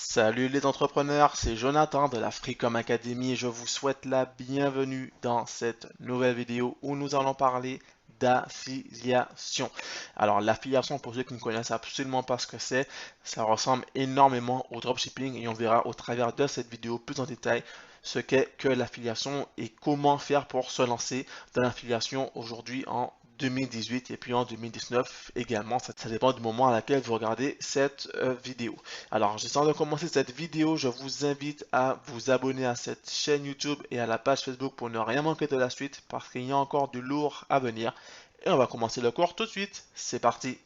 Salut les entrepreneurs, c'est Jonathan de la Freecom Academy et je vous souhaite la bienvenue dans cette nouvelle vidéo où nous allons parler d'affiliation. Alors l'affiliation, pour ceux qui ne connaissent absolument pas ce que c'est, ça ressemble énormément au dropshipping et on verra au travers de cette vidéo plus en détail ce qu'est que l'affiliation et comment faire pour se lancer dans l'affiliation aujourd'hui en 2018 et puis en 2019 également. Ça dépend du moment à laquelle vous regardez cette vidéo. Alors, juste avant de commencer cette vidéo, je vous invite à vous abonner à cette chaîne YouTube et à la page Facebook pour ne rien manquer de la suite parce qu'il y a encore du lourd à venir. Et on va commencer le cours tout de suite. C'est parti.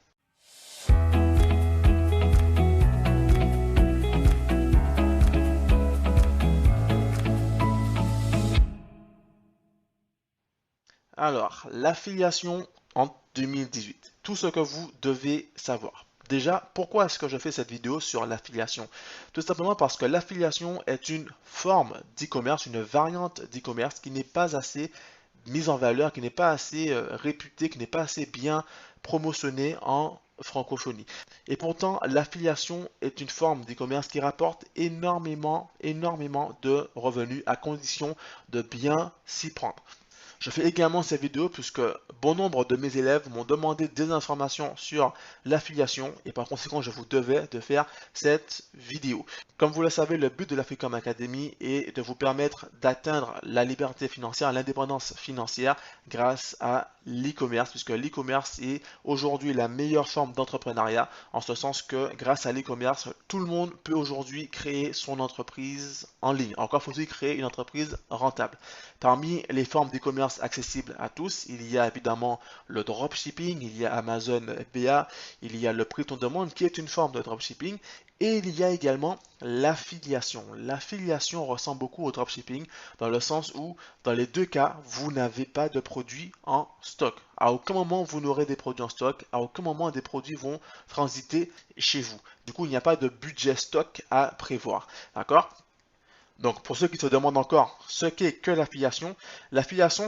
Alors, l'affiliation en 2018. Tout ce que vous devez savoir. Déjà, pourquoi est-ce que je fais cette vidéo sur l'affiliation? Tout simplement parce que l'affiliation est une forme d'e-commerce, une variante d'e-commerce qui n'est pas assez mise en valeur, qui n'est pas assez réputée, qui n'est pas assez bien promotionnée en francophonie. Et pourtant, l'affiliation est une forme d'e-commerce qui rapporte énormément de revenus à condition de bien s'y prendre. Je fais également cette vidéo puisque bon nombre de mes élèves m'ont demandé des informations sur l'affiliation et par conséquent je vous devais de faire cette vidéo. Comme vous le savez, le but de la Freecom Academy est de vous permettre d'atteindre la liberté financière, l'indépendance financière grâce à l'e-commerce puisque l'e-commerce est aujourd'hui la meilleure forme d'entrepreneuriat en ce sens que grâce à l'e-commerce, tout le monde peut aujourd'hui créer son entreprise en ligne. Encore faut-il créer une entreprise rentable. Parmi les formes d'e-commerce accessibles à tous, il y a évidemment le dropshipping, il y a Amazon FBA, il y a le prix on demande qui est une forme de dropshipping et il y a également l'affiliation. L'affiliation ressemble beaucoup au dropshipping dans le sens où dans les deux cas, vous n'avez pas de produits en stock. À aucun moment vous n'aurez des produits en stock, à aucun moment des produits vont transiter chez vous. Du coup, il n'y a pas de budget stock à prévoir. D'accord? Donc, pour ceux qui se demandent encore ce qu'est que l'affiliation,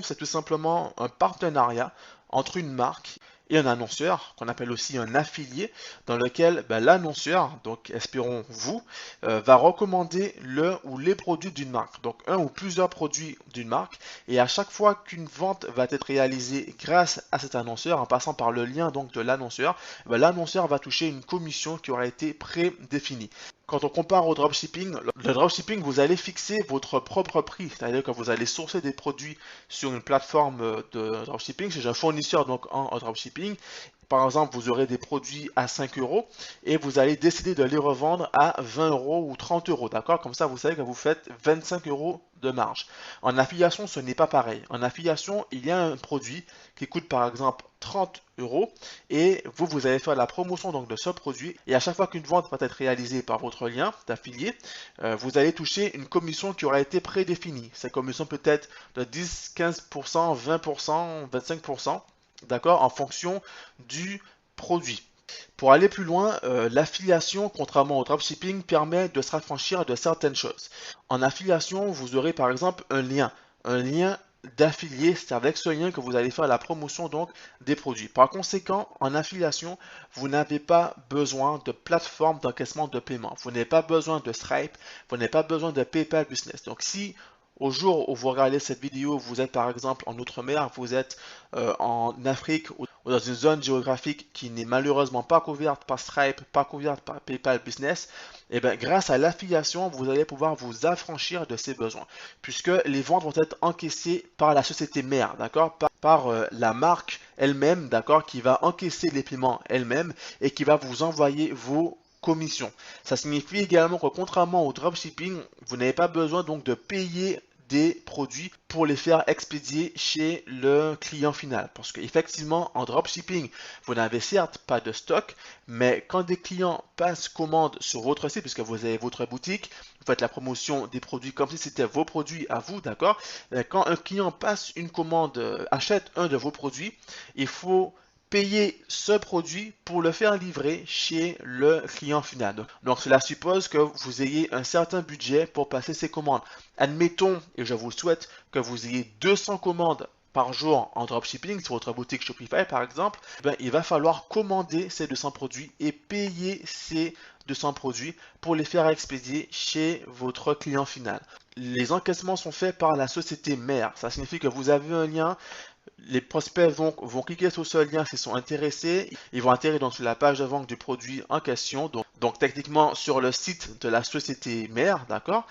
c'est tout simplement un partenariat entre une marque et un annonceur, qu'on appelle aussi un affilié, dans lequel l'annonceur, donc espérons vous, va recommander le ou les produits d'une marque, donc un ou plusieurs produits d'une marque, et à chaque fois qu'une vente va être réalisée grâce à cet annonceur, en passant par le lien donc de l'annonceur, l'annonceur va toucher une commission qui aura été prédéfinie. Quand on compare au dropshipping, le dropshipping, vous allez fixer votre propre prix, c'est-à-dire que vous allez sourcer des produits sur une plateforme de dropshipping, chez un fournisseur donc en dropshipping. Par exemple, vous aurez des produits à 5 euros et vous allez décider de les revendre à 20 euros ou 30 euros, d'accord? Comme ça, vous savez que vous faites 25 euros de marge. En affiliation, ce n'est pas pareil. En affiliation, il y a un produit qui coûte par exemple 30 euros et vous allez faire la promotion donc de ce produit et à chaque fois qu'une vente va être réalisée par votre lien d'affilié, vous allez toucher une commission qui aura été prédéfinie. Cette commission peut être de 10, 15%, 20%, 25%, d'accord, en fonction du produit. Pour aller plus loin, l'affiliation, contrairement au dropshipping, permet de se raffranchir de certaines choses. En affiliation, vous aurez par exemple un lien d'affilié, c'est avec ce lien que vous allez faire la promotion donc des produits. Par conséquent, en affiliation, vous n'avez pas besoin de plateforme d'encaissement de paiement. Vous n'avez pas besoin de Stripe, vous n'avez pas besoin de PayPal Business. Donc si au jour où vous regardez cette vidéo, vous êtes par exemple en Outre-mer, vous êtes en Afrique ou dans une zone géographique qui n'est malheureusement pas couverte par Stripe, pas couverte par PayPal Business, et bien grâce à l'affiliation, vous allez pouvoir vous affranchir de ces besoins, puisque les ventes vont être encaissées par la société mère, d'accord, par la marque elle-même, d'accord, qui va encaisser les paiements elle-même et qui va vous envoyer vos commissions. Ça signifie également que contrairement au dropshipping, vous n'avez pas besoin donc de payer des produits pour les faire expédier chez le client final. Parce qu'effectivement, en dropshipping, vous n'avez certes pas de stock, mais quand des clients passent commande sur votre site, puisque vous avez votre boutique, vous faites la promotion des produits comme si c'était vos produits à vous, d'accord? Quand un client passe une commande, achète un de vos produits, il faut payer ce produit pour le faire livrer chez le client final. Donc cela suppose que vous ayez un certain budget pour passer ces commandes. Admettons, et je vous le souhaite, que vous ayez 200 commandes par jour en dropshipping sur votre boutique Shopify par exemple, il va falloir commander ces 200 produits et payer ces 200 produits pour les faire expédier chez votre client final. Les encaissements sont faits par la société mère. Ça signifie que vous avez un lien. Les prospects vont cliquer sur ce lien s'ils sont intéressés. Ils vont atterrir donc sur la page de vente du produit en question. Donc techniquement sur le site de la société mère, d'accord?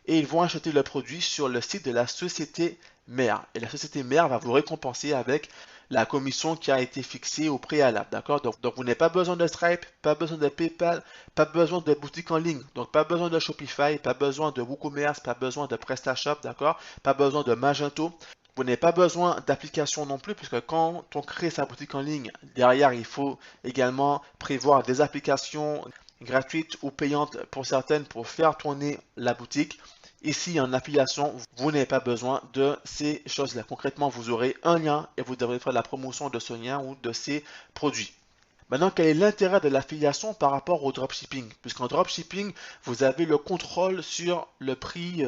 Et ils vont acheter le produit sur le site de la société mère. Et la société mère va vous récompenser avec la commission qui a été fixée au préalable, d'accord? Donc vous n'avez pas besoin de Stripe, pas besoin de PayPal, pas besoin de boutique en ligne, donc pas besoin de Shopify, pas besoin de WooCommerce, pas besoin de PrestaShop, d'accord? Pas besoin de Magento. Vous n'avez pas besoin d'application non plus, puisque quand on crée sa boutique en ligne, derrière, il faut également prévoir des applications gratuites ou payantes pour certaines pour faire tourner la boutique. Ici, en affiliation, vous n'avez pas besoin de ces choses-là. Concrètement, vous aurez un lien et vous devrez faire la promotion de ce lien ou de ces produits. Maintenant, quel est l'intérêt de l'affiliation par rapport au dropshipping? Puisqu'en dropshipping, vous avez le contrôle sur le prix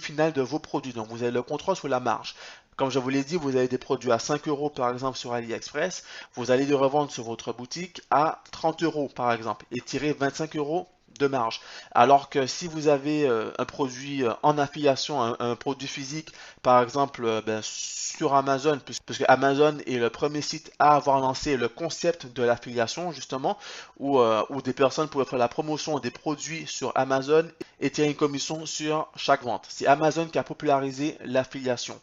final de vos produits. Donc, vous avez le contrôle sur la marge. Comme je vous l'ai dit, vous avez des produits à 5 euros par exemple sur AliExpress. Vous allez les revendre sur votre boutique à 30 euros par exemple et tirer 25 euros de marge. Alors que si vous avez un produit en affiliation, un produit physique, par exemple sur Amazon, puisque Amazon est le premier site à avoir lancé le concept de l'affiliation justement, où des personnes pouvaient faire la promotion des produits sur Amazon et tirer une commission sur chaque vente. C'est Amazon qui a popularisé l'affiliation.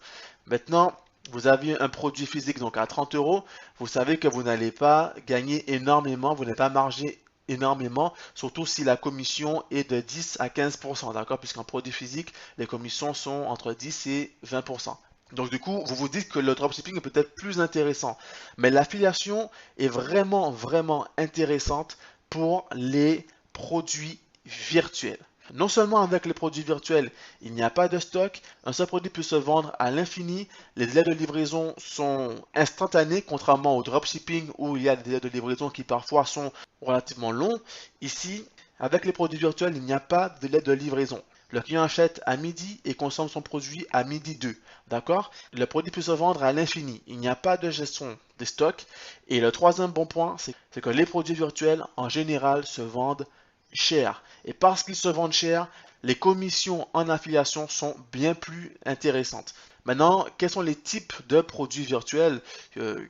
Maintenant, vous avez un produit physique donc à 30 euros, vous savez que vous n'allez pas gagner énormément, vous n'allez pas marger énormément, surtout si la commission est de 10 à 15%, d'accord? Puisqu'en produit physique, les commissions sont entre 10 et 20%. Donc du coup, vous vous dites que le dropshipping est peut-être plus intéressant. Mais l'affiliation est vraiment, vraiment intéressante pour les produits virtuels. Non seulement avec les produits virtuels, il n'y a pas de stock, un seul produit peut se vendre à l'infini, les délais de livraison sont instantanés, contrairement au dropshipping où il y a des délais de livraison qui parfois sont relativement longs. Ici, avec les produits virtuels, il n'y a pas de délai de livraison. Le client achète à midi et consomme son produit à midi 2. D'accord? Le produit peut se vendre à l'infini. Il n'y a pas de gestion des stocks. Et le troisième bon point, c'est que les produits virtuels, en général, se vendent cher. Et parce qu'ils se vendent cher, les commissions en affiliation sont bien plus intéressantes. Maintenant, quels sont les types de produits virtuels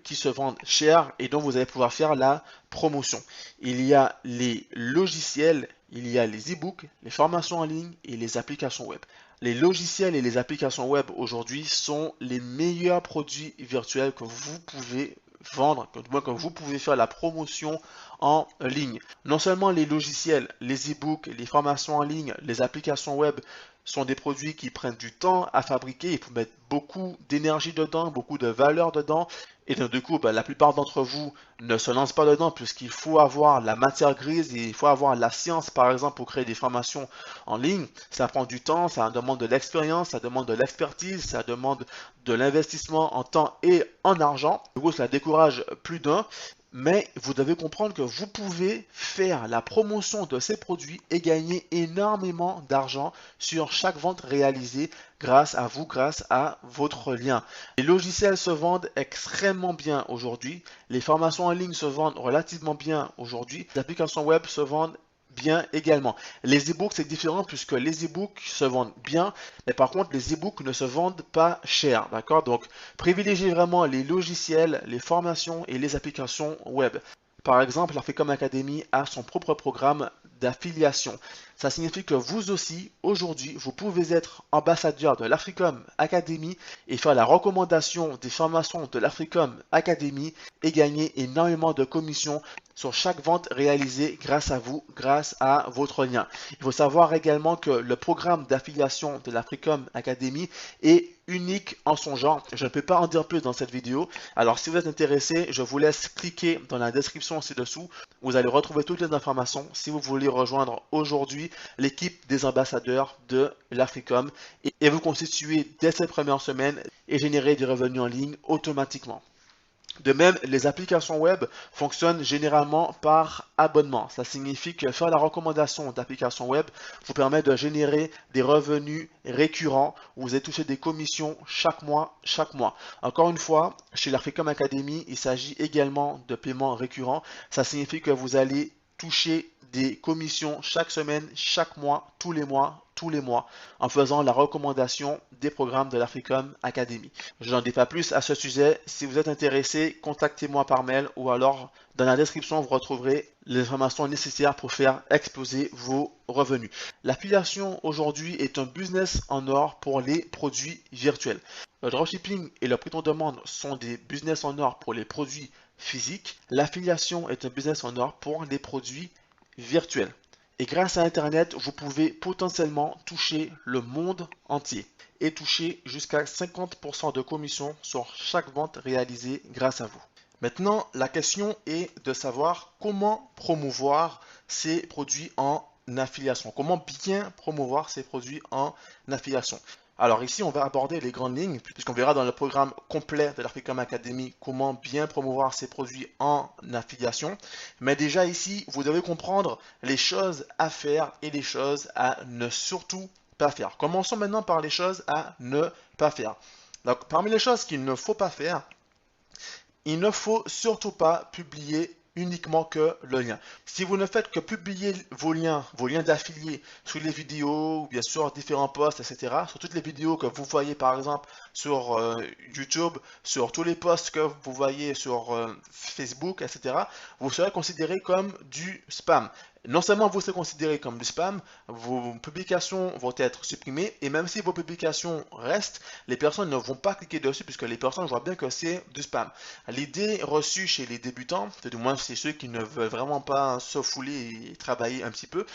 qui se vendent cher et dont vous allez pouvoir faire la promotion? Il y a les logiciels, il y a les e-books, les formations en ligne et les applications web. Les logiciels et les applications web aujourd'hui sont les meilleurs produits virtuels que vous pouvez vendre, que vous pouvez faire la promotion en ligne. Non seulement les logiciels, les e-books, les formations en ligne, les applications web sont des produits qui prennent du temps à fabriquer, il faut mettre beaucoup d'énergie dedans, beaucoup de valeur dedans, et donc du coup, la plupart d'entre vous ne se lancent pas dedans puisqu'il faut avoir la matière grise et il faut avoir la science par exemple pour créer des formations en ligne. Ça prend du temps, ça demande de l'expérience, ça demande de l'expertise, ça demande de l'investissement en temps et en argent. Du coup, ça décourage plus d'un. Mais vous devez comprendre que vous pouvez faire la promotion de ces produits et gagner énormément d'argent sur chaque vente réalisée grâce à vous, grâce à votre lien. Les logiciels se vendent extrêmement bien aujourd'hui. Les formations en ligne se vendent relativement bien aujourd'hui. Les applications web se vendent bien également. Les e-books, c'est différent puisque les e-books se vendent bien, mais par contre, les e-books ne se vendent pas cher, d'accord? Donc, privilégiez vraiment les logiciels, les formations et les applications web. Par exemple, l'Africom Academy a son propre programme d'affiliation. Ça signifie que vous aussi, aujourd'hui, vous pouvez être ambassadeur de l'Africom Academy et faire la recommandation des formations de l'Africom Academy et gagner énormément de commissions sur chaque vente réalisée grâce à vous, grâce à votre lien. Il faut savoir également que le programme d'affiliation de l'Africom Academy est unique en son genre. Je ne peux pas en dire plus dans cette vidéo. Alors si vous êtes intéressé, je vous laisse cliquer dans la description ci-dessous. Vous allez retrouver toutes les informations si vous voulez rejoindre aujourd'hui l'équipe des ambassadeurs de l'Africom et vous constituer dès cette première semaine et générer des revenus en ligne automatiquement. De même, les applications web fonctionnent généralement par abonnement. Ça signifie que faire la recommandation d'applications web vous permet de générer des revenus récurrents. Vous allez toucher des commissions chaque mois, chaque mois. Encore une fois, chez l'Africom Academy, il s'agit également de paiements récurrents. Ça signifie que vous allez toucher des commissions chaque semaine, chaque mois, tous les mois, en faisant la recommandation des programmes de l'Africom Academy. Je n'en dis pas plus à ce sujet. Si vous êtes intéressé, contactez-moi par mail ou alors dans la description, vous retrouverez les informations nécessaires pour faire exploser vos revenus. L'affiliation aujourd'hui est un business en or pour les produits virtuels. Le dropshipping et le prix en demande sont des business en or pour les produits physiques. L'affiliation est un business en or pour les produits virtuels. Et grâce à Internet, vous pouvez potentiellement toucher le monde entier et toucher jusqu'à 50% de commission sur chaque vente réalisée grâce à vous. Maintenant, la question est de savoir comment promouvoir ces produits en affiliation. Comment bien promouvoir ces produits en affiliation. Alors ici, on va aborder les grandes lignes, puisqu'on verra dans le programme complet de l'Africom Academy comment bien promouvoir ces produits en affiliation. Mais déjà ici, vous devez comprendre les choses à faire et les choses à ne surtout pas faire. Commençons maintenant par les choses à ne pas faire. Donc, parmi les choses qu'il ne faut pas faire, il ne faut surtout pas publier uniquement que le lien. Si vous ne faites que publier vos liens d'affiliés sur les vidéos, ou bien sûr différents posts, etc., sur toutes les vidéos que vous voyez par exemple sur YouTube, sur tous les posts que vous voyez sur Facebook, etc., vous serez considéré comme du spam. Non seulement vous serez considéré comme du spam, vos publications vont être supprimées et même si vos publications restent, les personnes ne vont pas cliquer dessus puisque les personnes voient bien que c'est du spam. L'idée reçue chez les débutants, du moins c'est ceux qui ne veulent vraiment pas se fouler et travailler un petit peu,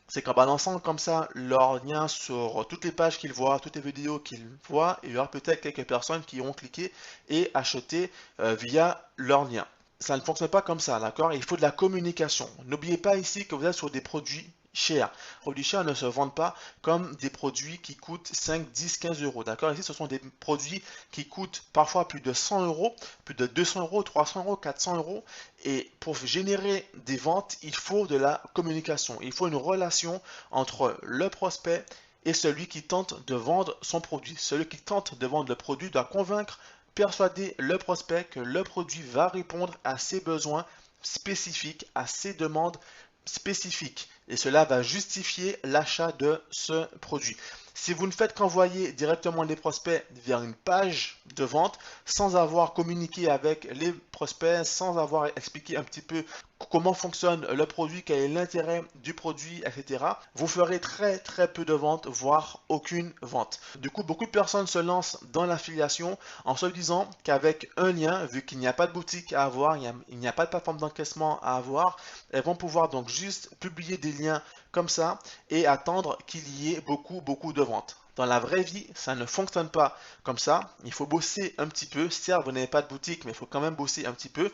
c'est qu'en balançant comme ça leur lien sur toutes les pages qu'ils voient, toutes les vidéos qu'ils voient, il y aura peut-être quelques personnes qui auront cliqué et acheté via leur lien. Ça ne fonctionne pas comme ça, d'accord? Il faut de la communication. N'oubliez pas ici que vous êtes sur des produits chers. Les produits chers ne se vendent pas comme des produits qui coûtent 5, 10, 15 euros, d'accord? Ici, ce sont des produits qui coûtent parfois plus de 100 euros, plus de 200 euros, 300 euros, 400 euros. Et pour générer des ventes, il faut de la communication. Il faut une relation entre le prospect et celui qui tente de vendre son produit. Celui qui tente de vendre le produit doit convaincre, persuader le prospect que le produit va répondre à ses besoins spécifiques, à ses demandes spécifiques. Et cela va justifier l'achat de ce produit. Si vous ne faites qu'envoyer directement les prospects vers une page de vente sans avoir communiqué avec les prospects, sans avoir expliqué un petit peu comment fonctionne le produit, quel est l'intérêt du produit, etc., vous ferez très peu de ventes, voire aucune vente. Du coup, beaucoup de personnes se lancent dans l'affiliation en se disant qu'avec un lien, vu qu'il n'y a pas de boutique à avoir, il n'y a pas de plateforme d'encaissement à avoir, elles vont pouvoir donc juste publier des liens comme ça et attendre qu'il y ait beaucoup de ventes. Dans la vraie vie, ça ne fonctionne pas comme ça. Il faut bosser un petit peu. Certes, vous n'avez pas de boutique, mais il faut quand même bosser un petit peu.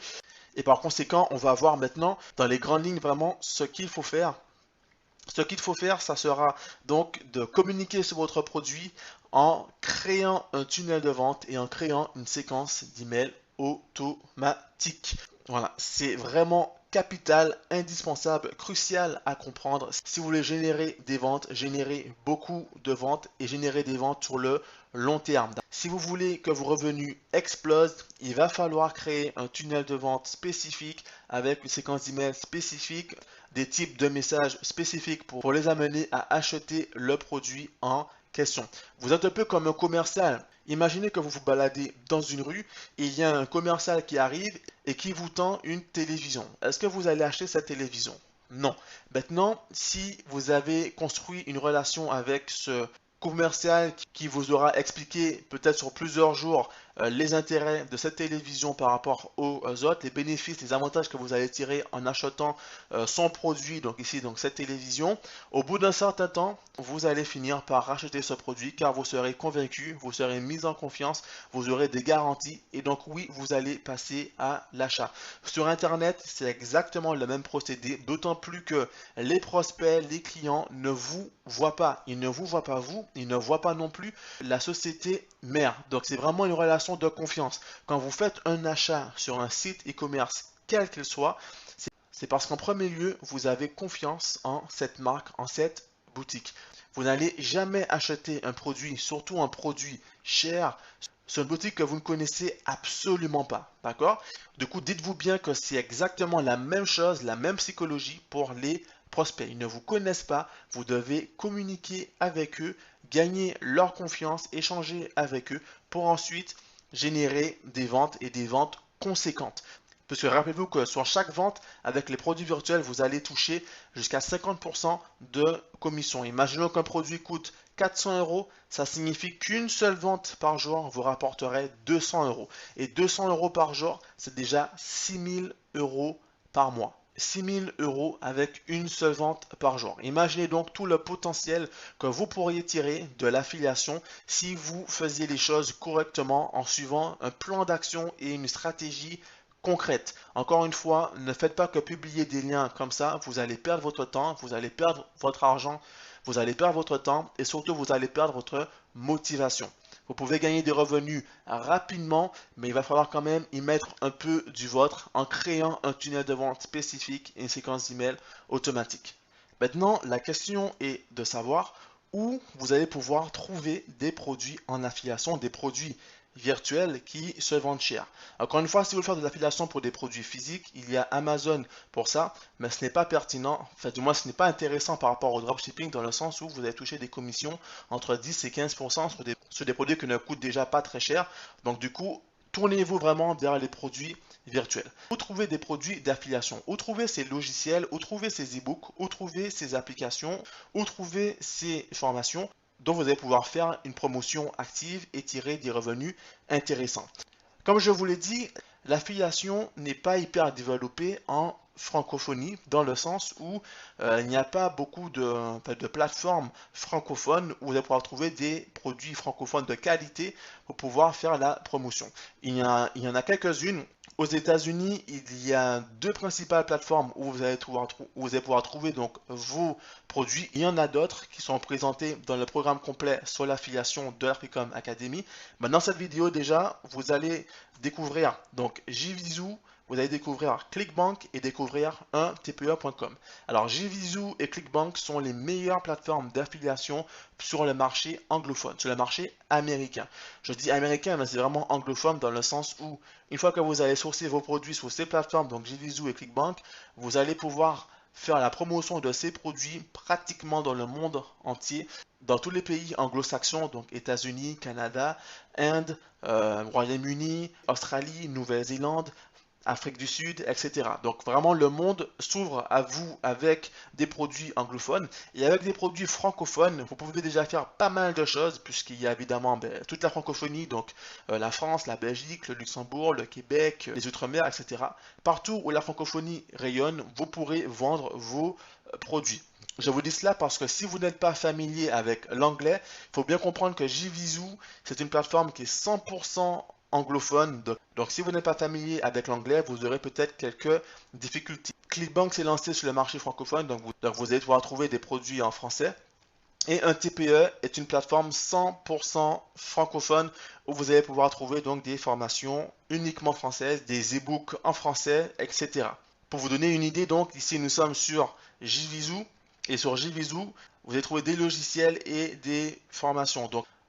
Et par conséquent, on va voir maintenant dans les grandes lignes vraiment ce qu'il faut faire. Ce qu'il faut faire, ça sera donc de communiquer sur votre produit en créant un tunnel de vente et en créant une séquence d'emails automatique. Voilà, c'est vraiment capital, indispensable, crucial à comprendre si vous voulez générer des ventes, générer beaucoup de ventes et générer des ventes sur le long terme. Si vous voulez que vos revenus explosent, il va falloir créer un tunnel de vente spécifique avec une séquence d'emails spécifique, des types de messages spécifiques pour les amener à acheter le produit en question. Vous êtes un peu comme un commercial. Imaginez que vous vous baladez dans une rue et il y a un commercial qui arrive et qui vous tend une télévision. Est-ce que vous allez acheter cette télévision? Non. Maintenant, si vous avez construit une relation avec ce commercial qui vous aura expliqué peut-être sur plusieurs jours les intérêts de cette télévision par rapport aux autres, les bénéfices, les avantages que vous allez tirer en achetant son produit, donc ici donc cette télévision, au bout d'un certain temps, vous allez finir par racheter ce produit car vous serez convaincu, vous serez mis en confiance, vous aurez des garanties et donc oui, vous allez passer à l'achat. Sur Internet, c'est exactement le même procédé, d'autant plus que les prospects, les clients ne vous voient pas, ils ne vous voient pas vous, ils ne voient pas non plus la société mère. Donc c'est vraiment une relation de confiance. Quand vous faites un achat sur un site e-commerce, quel qu'il soit, c'est parce qu'en premier lieu, vous avez confiance en cette marque, en cette boutique. Vous n'allez jamais acheter un produit, surtout un produit cher, sur une boutique que vous ne connaissez absolument pas. D'accord? Du coup, dites-vous bien que c'est exactement la même chose, la même psychologie pour les prospects. Ils ne vous connaissent pas, vous devez communiquer avec eux, gagner leur confiance, échanger avec eux pour ensuite générer des ventes et des ventes conséquentes. Parce que rappelez-vous que sur chaque vente, avec les produits virtuels, vous allez toucher jusqu'à 50% de commission. Imaginons qu'un produit coûte 400 euros, ça signifie qu'une seule vente par jour vous rapporterait 200 euros. Et 200 euros par jour, c'est déjà 6000 euros par mois. 6000 euros avec une seule vente par jour. Imaginez donc tout le potentiel que vous pourriez tirer de l'affiliation si vous faisiez les choses correctement en suivant un plan d'action et une stratégie concrète. Encore une fois, ne faites pas que publier des liens comme ça, vous allez perdre votre temps, vous allez perdre votre argent, vous allez perdre votre temps et surtout vous allez perdre votre motivation. Vous pouvez gagner des revenus rapidement, mais il va falloir quand même y mettre un peu du vôtre en créant un tunnel de vente spécifique et une séquence d'email automatique. Maintenant, la question est de savoir où vous allez pouvoir trouver des produits en affiliation, des produits virtuels qui se vendent cher. Encore une fois, si vous voulez faire de l'affiliation pour des produits physiques, il y a Amazon pour ça, mais ce n'est pas pertinent, enfin du moins ce n'est pas intéressant par rapport au dropshipping dans le sens où vous allez toucher des commissions entre 10 et 15% sur des produits qui ne coûtent déjà pas très cher. Donc du coup, tournez-vous vraiment vers les produits virtuels. Où trouver des produits d'affiliation? Où trouver ces logiciels? Où trouver ces e-books? Où trouver ces applications? Où trouver ces formations dont vous allez pouvoir faire une promotion active et tirer des revenus intéressants? Comme je vous l'ai dit, l'affiliation n'est pas hyper développée en francophonie, dans le sens où il n'y a pas beaucoup de plateformes francophones où vous allez pouvoir trouver des produits francophones de qualité pour pouvoir faire la promotion. Il y en a quelques-unes. Aux États-Unis, il y a deux principales plateformes où vous allez pouvoir trouver donc vos produits. Il y en a d'autres qui sont présentés dans le programme complet sur l'affiliation de l'Apricom Academy. Mais dans cette vidéo déjà, vous allez découvrir donc JVZoo, vous allez découvrir ClickBank et découvrir un TPE.com. Alors JVZoo et ClickBank sont les meilleures plateformes d'affiliation sur le marché anglophone, sur le marché américain. Je dis américain, mais c'est vraiment anglophone dans le sens où une fois que vous allez sourcer vos produits sur ces plateformes, donc JVZoo et ClickBank, vous allez pouvoir faire la promotion de ces produits pratiquement dans le monde entier, dans tous les pays anglo-saxons, donc États-Unis, Canada, Inde, Royaume-Uni, Australie, Nouvelle-Zélande, Afrique du Sud, etc. Donc vraiment le monde s'ouvre à vous avec des produits anglophones et avec des produits francophones, vous pouvez déjà faire pas mal de choses puisqu'il y a évidemment toute la francophonie, donc la France, la Belgique, le Luxembourg, le Québec, les Outre-mer, etc. Partout où la francophonie rayonne, vous pourrez vendre vos produits. Je vous dis cela parce que si vous n'êtes pas familier avec l'anglais, il faut bien comprendre que JVZoo, c'est une plateforme qui est 100% anglophone. Donc si vous n'êtes pas familier avec l'anglais, vous aurez peut-être quelques difficultés. ClickBank s'est lancé sur le marché francophone, donc vous allez pouvoir trouver des produits en français. Et un TPE est une plateforme 100% francophone où vous allez pouvoir trouver donc des formations uniquement françaises, des e-books en français, etc. Pour vous donner une idée, donc ici nous sommes sur JVZoo et sur JVZoo, vous allez trouver des logiciels et des formations.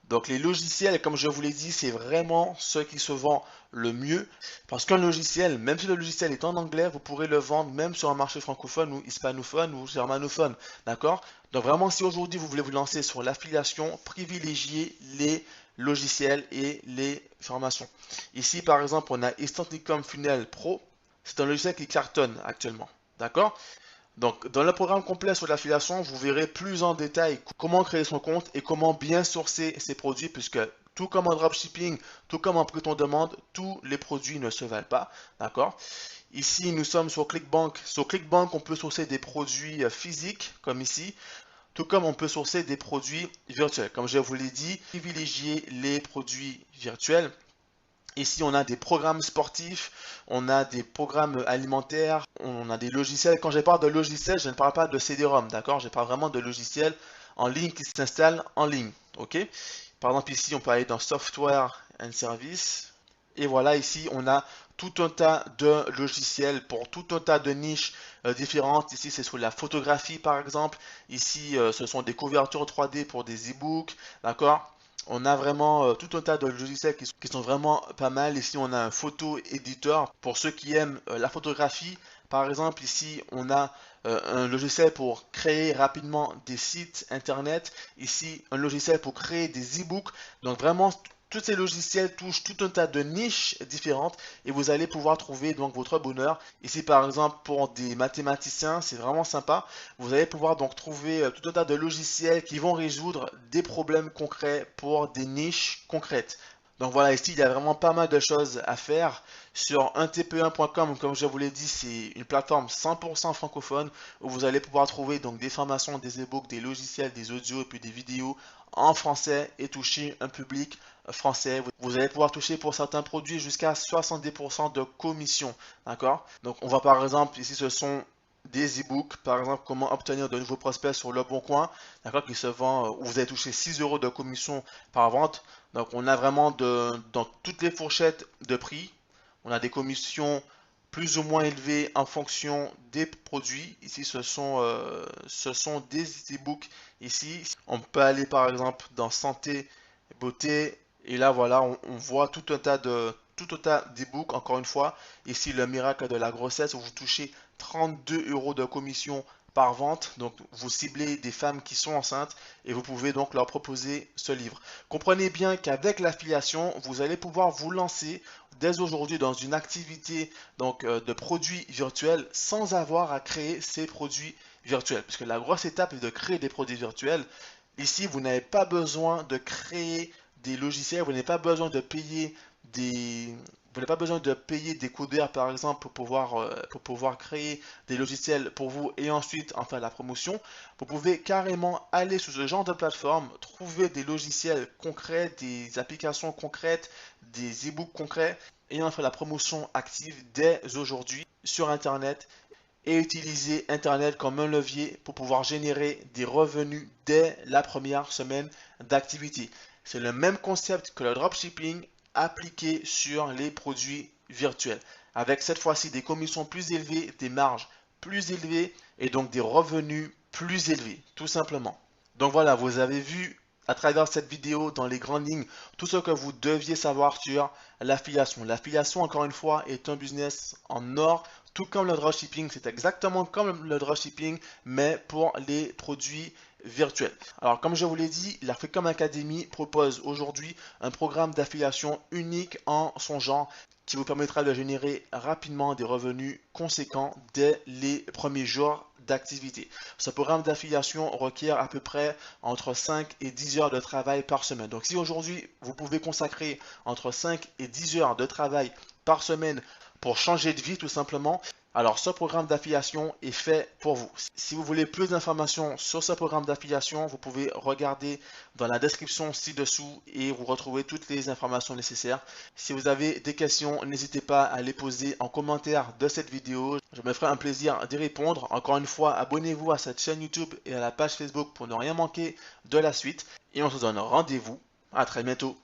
Donc les logiciels, comme je vous l'ai dit, c'est vraiment ce qui se vend le mieux. Parce qu'un logiciel, même si le logiciel est en anglais, vous pourrez le vendre même sur un marché francophone ou hispanophone ou germanophone. D'accord? Donc vraiment, si aujourd'hui vous voulez vous lancer sur l'affiliation, privilégiez les logiciels et les formations. Ici, par exemple, on a Instant Income Funnel Pro. C'est un logiciel qui cartonne actuellement. D'accord? Donc, dans le programme complet sur l'affiliation, vous verrez plus en détail comment créer son compte et comment bien sourcer ses produits, puisque tout comme en dropshipping, tout comme en prêt on demande, tous les produits ne se valent pas. D'accord? Ici, nous sommes sur ClickBank. Sur ClickBank, on peut sourcer des produits physiques, comme ici, tout comme on peut sourcer des produits virtuels. Comme je vous l'ai dit, privilégiez les produits virtuels. Ici, on a des programmes sportifs, on a des programmes alimentaires, on a des logiciels. Quand je parle de logiciels, je ne parle pas de CD-ROM, d'accord? Je parle vraiment de logiciels en ligne qui s'installent en ligne, ok? Par exemple, ici, on peut aller dans Software and Service. Et voilà, ici, on a tout un tas de logiciels pour tout un tas de niches différentes. Ici, c'est sur la photographie, par exemple. Ici, ce sont des couvertures 3D pour des e-books, d'accord? On a vraiment tout un tas de logiciels qui sont vraiment pas mal. Ici, on a un photo éditeur pour ceux qui aiment la photographie. Par exemple, ici, on a un logiciel pour créer rapidement des sites internet. Ici, un logiciel pour créer des e-books. Donc, vraiment, tous ces logiciels touchent tout un tas de niches différentes et vous allez pouvoir trouver donc votre bonheur. Ici, par exemple, pour des mathématiciens, c'est vraiment sympa. Vous allez pouvoir donc trouver tout un tas de logiciels qui vont résoudre des problèmes concrets pour des niches concrètes. Donc voilà, ici, il y a vraiment pas mal de choses à faire. Sur 1tp1.com, comme je vous l'ai dit, c'est une plateforme 100% francophone où vous allez pouvoir trouver donc des formations, des e-books, des logiciels, des audios et puis des vidéos en français et toucher un public français. Vous allez pouvoir toucher pour certains produits jusqu'à 70% de commission. D'accord? Donc on va par exemple, ici ce sont des e-books, par exemple comment obtenir de nouveaux prospects sur Le Bon Coin, d'accord, qui se vend, où vous allez toucher 6 euros de commission par vente. Donc on a vraiment dans toutes les fourchettes de prix, on a des commissions plus ou moins élevées en fonction des produits. Ici ce sont des e-books. Ici on peut aller par exemple dans santé, beauté, et là voilà on voit tout un tas d'e-books. Encore une fois, ici le miracle de la grossesse où vous touchez 32 euros de commission par vente. Donc vous ciblez des femmes qui sont enceintes et vous pouvez donc leur proposer ce livre. Comprenez bien qu'avec l'affiliation, vous allez pouvoir vous lancer dès aujourd'hui dans une activité donc, de produits virtuels sans avoir à créer ces produits virtuels. Puisque la grosse étape est de créer des produits virtuels. Ici, vous n'avez pas besoin de créer des logiciels, vous n'avez pas besoin de payer des, vous n'avez pas besoin de payer des codeurs par exemple pour pouvoir créer des logiciels pour vous et ensuite en faire la promotion. Vous pouvez carrément aller sur ce genre de plateforme, trouver des logiciels concrets, des applications concrètes, des e-books concrets et en faire la promotion active dès aujourd'hui sur Internet et utiliser Internet comme un levier pour pouvoir générer des revenus dès la première semaine d'activité. C'est le même concept que le dropshipping appliqué sur les produits virtuels, avec cette fois-ci des commissions plus élevées, des marges plus élevées et donc des revenus plus élevés, tout simplement. Donc voilà, vous avez vu à travers cette vidéo dans les grandes lignes tout ce que vous deviez savoir sur l'affiliation. L'affiliation, encore une fois, est un business en or, tout comme le dropshipping. C'est exactement comme le dropshipping, mais pour les produits virtuels. Alors, comme je vous l'ai dit, la Freecom Academy propose aujourd'hui un programme d'affiliation unique en son genre qui vous permettra de générer rapidement des revenus conséquents dès les premiers jours d'activité. Ce programme d'affiliation requiert à peu près entre 5 et 10 heures de travail par semaine. Donc si aujourd'hui vous pouvez consacrer entre 5 et 10 heures de travail par semaine pour changer de vie tout simplement, alors ce programme d'affiliation est fait pour vous. Si vous voulez plus d'informations sur ce programme d'affiliation, vous pouvez regarder dans la description ci-dessous et vous retrouvez toutes les informations nécessaires. Si vous avez des questions, n'hésitez pas à les poser en commentaire de cette vidéo. Je me ferai un plaisir d'y répondre. Encore une fois, abonnez-vous à cette chaîne YouTube et à la page Facebook pour ne rien manquer de la suite. Et on se donne rendez-vous. À très bientôt.